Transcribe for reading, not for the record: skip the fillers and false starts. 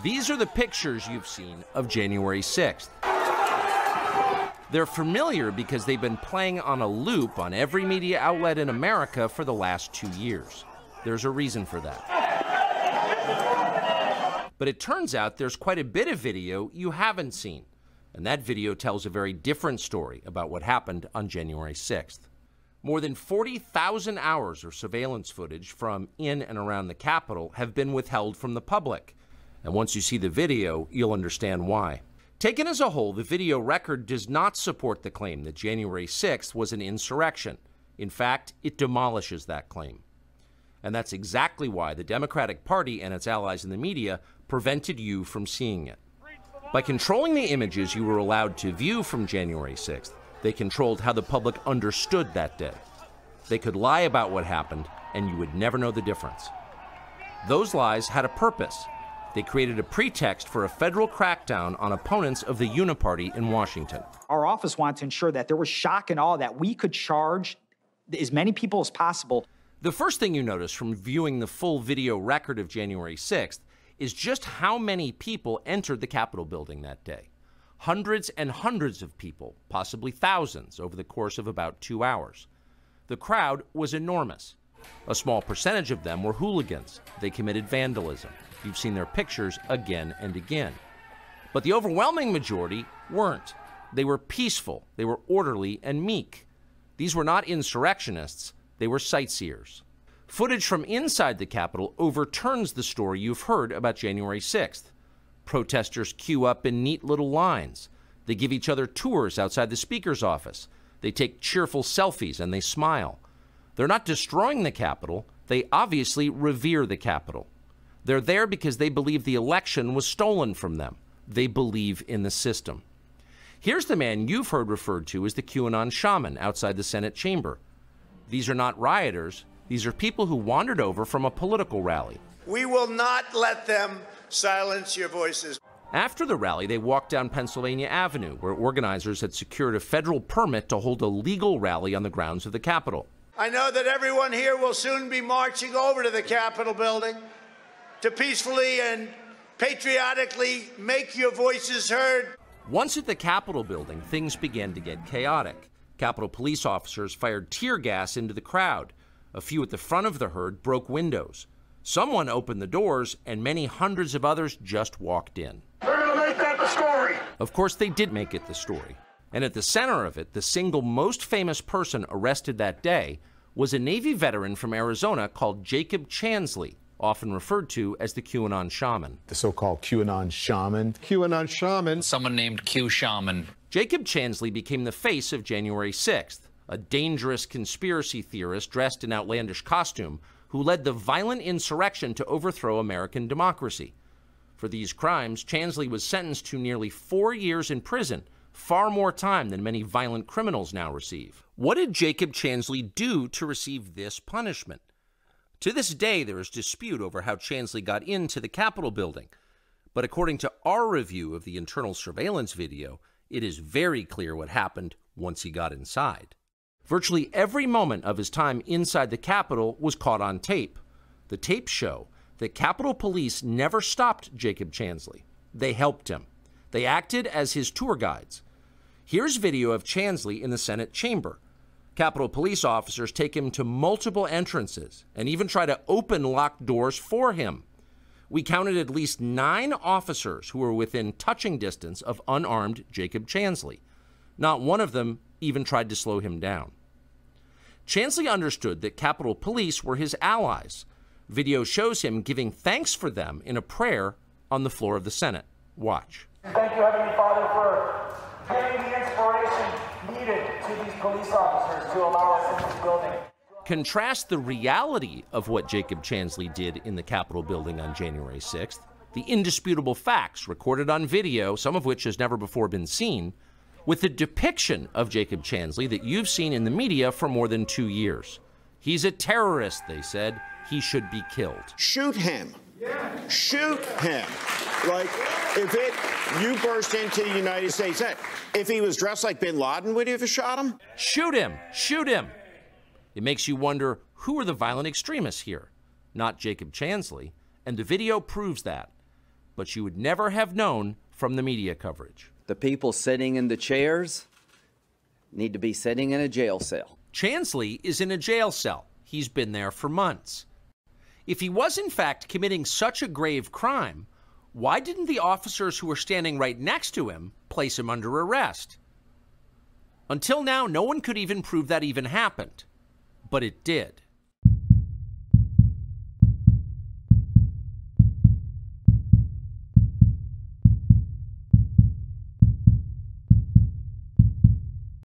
These are the pictures you've seen of January 6th. They're familiar because they've been playing on a loop on every media outlet in America for the last 2 years. There's a reason for that. But it turns out there's quite a bit of video you haven't seen, and that video tells a very different story about what happened on January 6th. More than 40,000 hours of surveillance footage from in and around the Capitol have been withheld from the public. And once you see the video, you'll understand why. Taken as a whole, the video record does not support the claim that January 6th was an insurrection. In fact, it demolishes that claim. And that's exactly why the Democratic Party and its allies in the media prevented you from seeing it. By controlling the images you were allowed to view from January 6th, they controlled how the public understood that day. They could lie about what happened, and you would never know the difference. Those lies had a purpose. They created a pretext for a federal crackdown on opponents of the Uniparty in Washington. Our office wanted to ensure that there was shock and awe, that we could charge as many people as possible. The first thing you notice from viewing the full video record of January 6th is just how many people entered the Capitol building that day. Hundreds and hundreds of people, possibly thousands, over the course of about 2 hours. The crowd was enormous. A small percentage of them were hooligans. They committed vandalism. You've seen their pictures again and again. But the overwhelming majority weren't. They were peaceful, they were orderly and meek. These were not insurrectionists, they were sightseers. Footage from inside the Capitol overturns the story you've heard about January 6th. Protesters queue up in neat little lines. They give each other tours outside the Speaker's office. They take cheerful selfies and they smile. They're not destroying the Capitol, they obviously revere the Capitol. They're there because they believe the election was stolen from them. They believe in the system. Here's the man you've heard referred to as the QAnon Shaman outside the Senate chamber. These are not rioters. These are people who wandered over from a political rally. We will not let them silence your voices. After the rally, they walked down Pennsylvania Avenue, where organizers had secured a federal permit to hold a legal rally on the grounds of the Capitol. I know that everyone here will soon be marching over to the Capitol building to peacefully and patriotically make your voices heard. Once at the Capitol building, things began to get chaotic. Capitol police officers fired tear gas into the crowd. A few at the front of the herd broke windows. Someone opened the doors, and many hundreds of others just walked in. They're gonna make that the story. Of course, they did make it the story. And at the center of it, the single most famous person arrested that day was a Navy veteran from Arizona called Jacob Chansley, often referred to as the QAnon Shaman. The so-called QAnon Shaman. QAnon Shaman. Someone named Q Shaman. Jacob Chansley became the face of January 6th, a dangerous conspiracy theorist dressed in outlandish costume who led the violent insurrection to overthrow American democracy. For these crimes, Chansley was sentenced to nearly 4 years in prison, far more time than many violent criminals now receive. What did Jacob Chansley do to receive this punishment? To this day, there is dispute over how Chansley got into the Capitol building. But according to our review of the internal surveillance video, it is very clear what happened once he got inside. Virtually every moment of his time inside the Capitol was caught on tape. The tapes show that Capitol Police never stopped Jacob Chansley. They helped him. They acted as his tour guides. Here's video of Chansley in the Senate chamber. Capitol Police officers take him to multiple entrances and even try to open locked doors for him. We counted at least 9 officers who were within touching distance of unarmed Jacob Chansley. Not one of them even tried to slow him down. Chansley understood that Capitol Police were his allies. Video shows him giving thanks for them in a prayer on the floor of the Senate. Watch. Thank you, Heavenly Father, for giving the inspiration needed to these police officers to allow us in this building. Contrast the reality of what Jacob Chansley did in the Capitol building on January 6th, the indisputable facts recorded on video, some of which has never before been seen, with the depiction of Jacob Chansley that you've seen in the media for more than 2 years. He's a terrorist, they said. He should be killed. Shoot him. Shoot him. Like, you burst into the United States, if he was dressed like bin Laden, would you have shot him? Shoot him. Shoot him. It makes you wonder, who are the violent extremists here? Not Jacob Chansley. And the video proves that. but you would never have known from the media coverage. The people sitting in the chairs need to be sitting in a jail cell. Chansley is in a jail cell. He's been there for months. If he was in fact committing such a grave crime, why didn't the officers who were standing right next to him place him under arrest? Until now, no one could even prove that even happened, but it did.